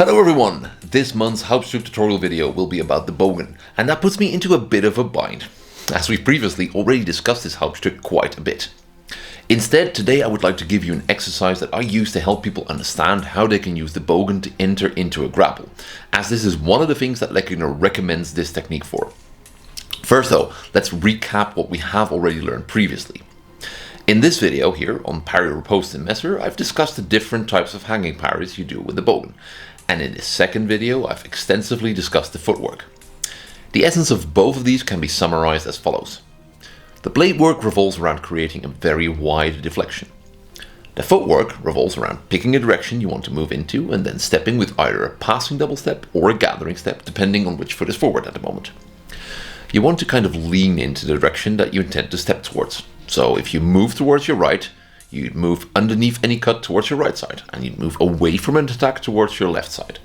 Hello everyone! This month's Hauptstück tutorial video will be about the Pogen, and that puts me into a bit of a bind, as we previously already discussed this Hauptstück quite a bit. Instead, today I would like to give you an exercise that I use to help people understand how they can use the Pogen to enter into a grapple, as this is one of the things that Lekiner recommends this technique for. First though, let's recap what we have already learned previously. In this video here on parry, riposte and messer, I've discussed the different types of hanging parries you do with the Pogen. And in this second video, I've extensively discussed the footwork. The essence of both of these can be summarized as follows. The blade work revolves around creating a very wide deflection. The footwork revolves around picking a direction you want to move into and then stepping with either a passing double step or a gathering step, depending on which foot is forward at the moment. You want to kind of lean into the direction that you intend to step towards. So if you move towards your right, you'd move underneath any cut towards your right side, and you'd move away from an attack towards your left side.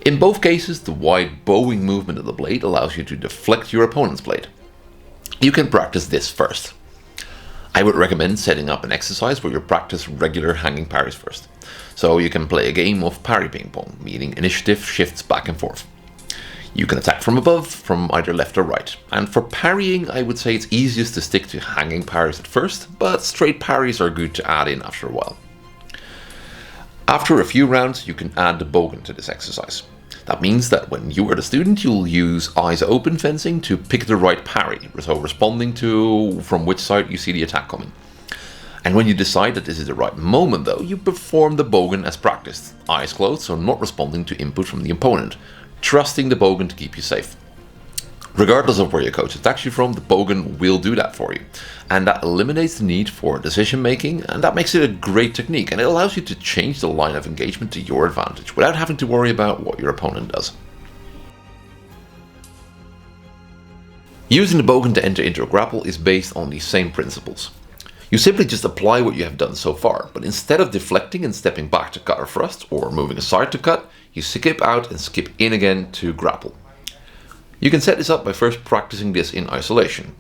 In both cases, the wide bowing movement of the blade allows you to deflect your opponent's blade. You can practice this first. I would recommend setting up an exercise where you practice regular hanging parries first. So you can play a game of parry ping pong, meaning initiative shifts back and forth. You can attack from above, from either left or right. And for parrying, I would say it's easiest to stick to hanging parries at first, but straight parries are good to add in after a while. After a few rounds, you can add the Pogen to this exercise. That means that when you are the student, you'll use eyes open fencing to pick the right parry, so responding to from which side you see the attack coming. And when you decide that this is the right moment though, you perform the Pogen as practiced, eyes closed, so not responding to input from the opponent, trusting the Pogen to keep you safe. Regardless of where your coach attacks you from, the Pogen will do that for you. And that eliminates the need for decision making, and that makes it a great technique, and it allows you to change the line of engagement to your advantage without having to worry about what your opponent does. Using the Pogen to enter into a grapple is based on these same principles. You simply just apply what you have done so far, but instead of deflecting and stepping back to cut or thrust, or moving aside to cut, you skip out and skip in again to grapple. You can set this up by first practicing this in isolation.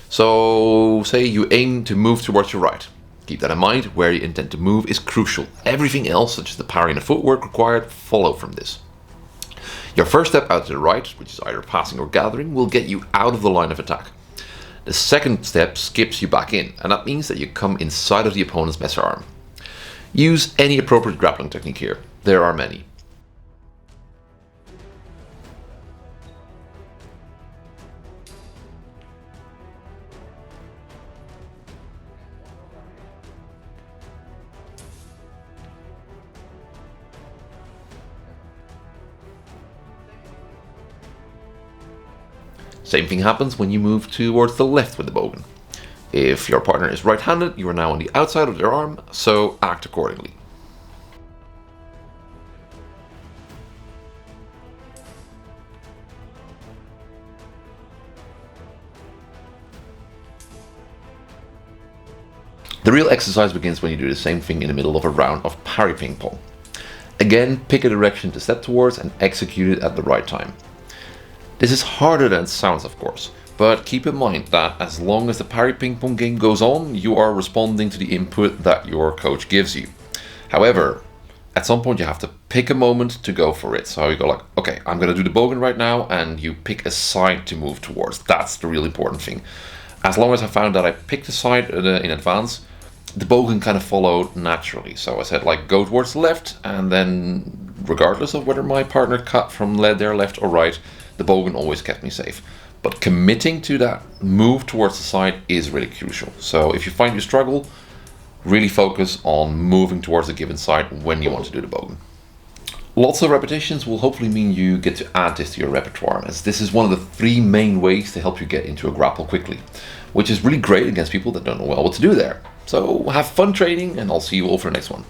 So, say you aim to move towards your right. Keep that in mind, where you intend to move is crucial. Everything else, such as the parry and the footwork required, follow from this. Your first step out to the right, which is either passing or gathering, will get you out of the line of attack. The second step skips you back in, and that means that you come inside of the opponent's messer arm. Use any appropriate grappling technique here. There are many. Same thing happens when you move towards the left with the Pogen. If your partner is right-handed, you are now on the outside of their arm, so act accordingly. The real exercise begins when you do the same thing in the middle of a round of parry ping pong. Again, pick a direction to step towards and execute it at the right time. This is harder than it sounds, of course, but keep in mind that as long as the parry ping pong game goes on, you are responding to the input that your coach gives you. However, at some point you have to pick a moment to go for it. So you go like, okay, I'm going to do the Pogen right now, and you pick a side to move towards. That's the real important thing. As long as I found that I picked a side in advance, the Pogen kind of followed naturally. So I said like go towards the left, and then regardless of whether my partner cut from their left or right, the Pogen always kept me safe. But committing to that move towards the side is really crucial. So if you find you struggle, really focus on moving towards a given side when you want to do the Pogen. Lots of repetitions will hopefully mean you get to add this to your repertoire, as this is one of the 3 main ways to help you get into a grapple quickly, which is really great against people that don't know well what to do there. So have fun training, and I'll see you all for the next one.